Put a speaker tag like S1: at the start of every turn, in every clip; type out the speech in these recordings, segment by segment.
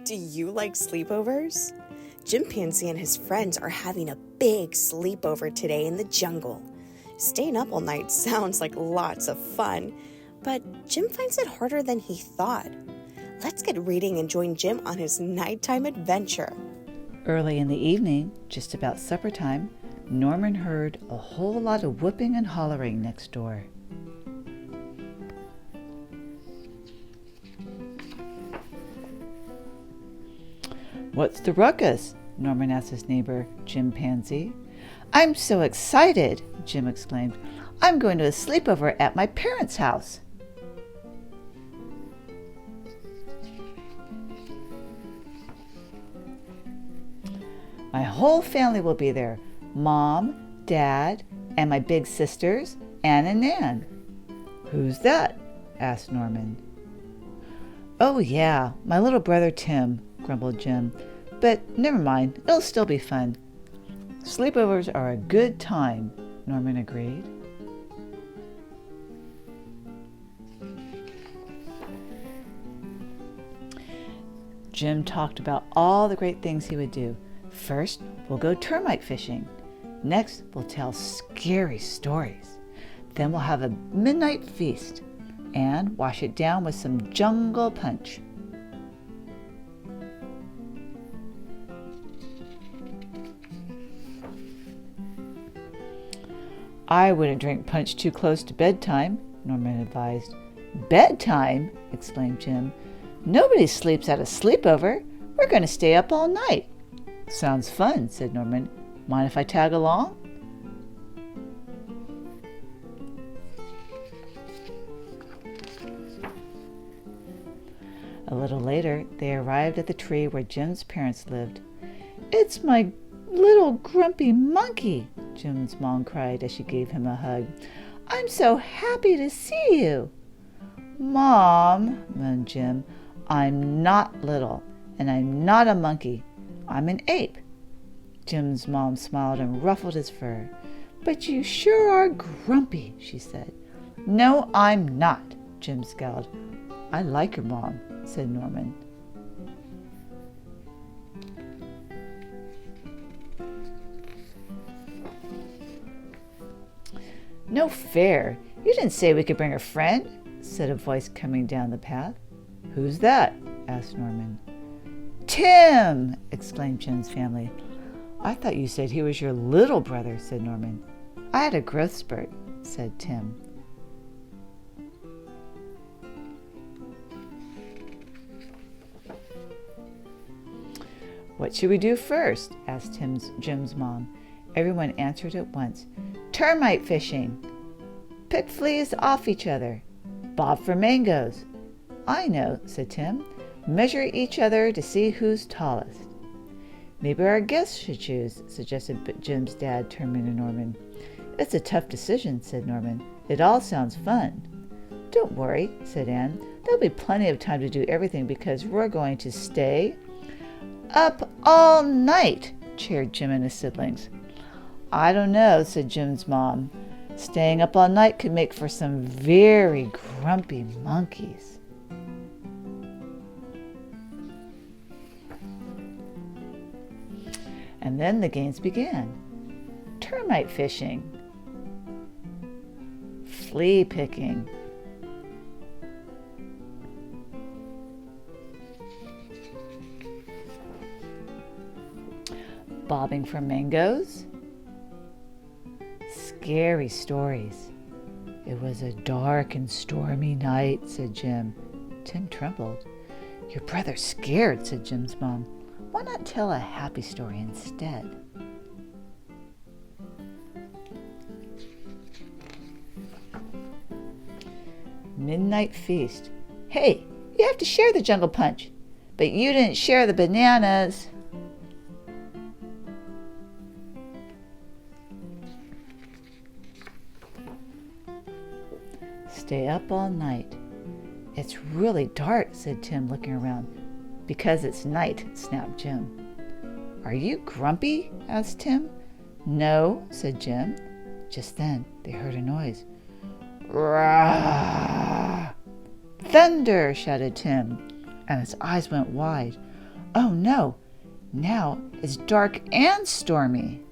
S1: Do you like sleepovers? Chimpanzee and his friends are having a big sleepover today in the jungle. Staying up all night sounds like lots of fun, but Jim finds it harder than he thought. Let's get reading and join Jim on his nighttime adventure.
S2: Early in the evening, just about supper time, Norman heard a whole lot of whooping and hollering next door. "What's the ruckus?" Norman asked his neighbor, Chimpanzee. "I'm so excited," Jim exclaimed. "I'm going to a sleepover at my parents' house." "My whole family will be there. Mom, Dad, and my big sisters, Anne and Nan." "Who's that?" asked Norman. "Oh yeah, my little brother Tim," grumbled Jim. "But never mind, it'll still be fun." "Sleepovers are a good time," Norman agreed. Jim talked about all the great things he would do. "First, we'll go termite fishing. Next, we'll tell scary stories. Then we'll have a midnight feast and wash it down with some jungle punch." "I wouldn't drink punch too close to bedtime," Norman advised. "Bedtime?" exclaimed Jim. "Nobody sleeps at a sleepover. We're going to stay up all night." "Sounds fun," said Norman. "Mind if I tag along?" A little later, they arrived at the tree where Jim's parents lived. "It's my little grumpy monkey," Jim's mom cried as she gave him a hug. "I'm so happy to see you." "Mom," moaned Jim, "I'm not little, and I'm not a monkey. I'm an ape." Jim's mom smiled and ruffled his fur. "But you sure are grumpy," she said. "No, I'm not," Jim scowled. "I like your mom," said Norman. "No fair. You didn't say we could bring a friend," said a voice coming down the path. "Who's that?" asked Norman. "Tim!" exclaimed Jim's family. "I thought you said he was your little brother," said Norman. "I had a growth spurt," said Tim. "What should we do first?" asked Jim's mom. Everyone answered at once. "Termite fishing." "Pick fleas off each other." "Bob for mangoes." "I know," said Tim. "Measure each other to see who's tallest." "Maybe our guests should choose," suggested Jim's dad, turning to Norman. "It's a tough decision," said Norman. "It all sounds fun." "Don't worry," said Anne. "There'll be plenty of time to do everything because we're going to stay up all night," cheered Jim and his siblings. "I don't know," said Jim's mom. "Staying up all night could make for some very grumpy monkeys." And then the games began. Termite fishing, flea picking, bobbing for mangoes, scary stories. "It was a dark and stormy night," said Jim. Tim trembled. "Your brother's scared," said Jim's mom. "Why not tell a happy story instead?" Midnight feast. "Hey, you have to share the jungle punch." "But you didn't share the bananas." "Stay up all night." "It's really dark," said Tim, looking around. "Because it's night," snapped Jim. "Are you grumpy?" asked Tim. "No," said Jim. Just then they heard a noise. "Rah!" "Thunder!" shouted Tim, and his eyes went wide. Oh no, now it's dark and stormy.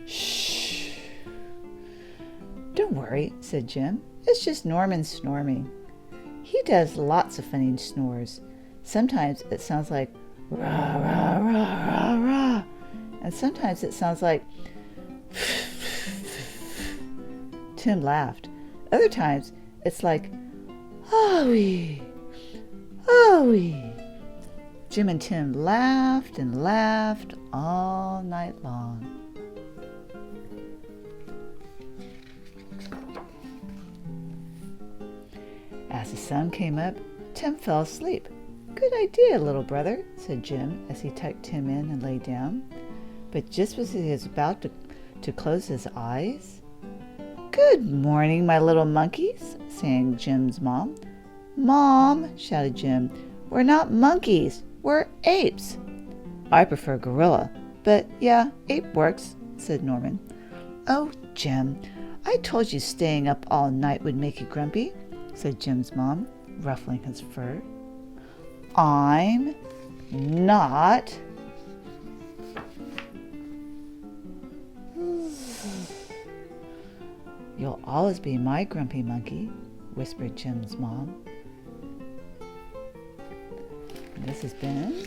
S2: Shh. Don't worry, said Jim. It's just Norman snoring. He does lots of funny snores. Sometimes it sounds like rah, rah, rah, rah, rah. And sometimes it sounds like Tim laughed. Other times it's like ooey, ooey. Jim and Tim laughed and laughed all night long. As the sun came up, Tim fell asleep. Good idea, little brother, said Jim as he tucked Tim in and lay down. But just as he was about to close his eyes, "Good morning, my little monkeys," sang Jim's mom. "Mom," shouted Jim, "we're not monkeys, we're apes." "I prefer gorilla, but yeah, ape works," said Norman. "Oh, Jim, I told you staying up all night would make you grumpy," said Jim's mom, ruffling his fur. "I'm not." "You'll always be my grumpy monkey," whispered Jim's mom. And this has been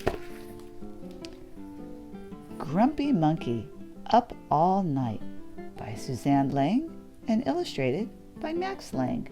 S2: Grumpy Monkey, Up All Night by Suzanne Lang and illustrated by Max Lang.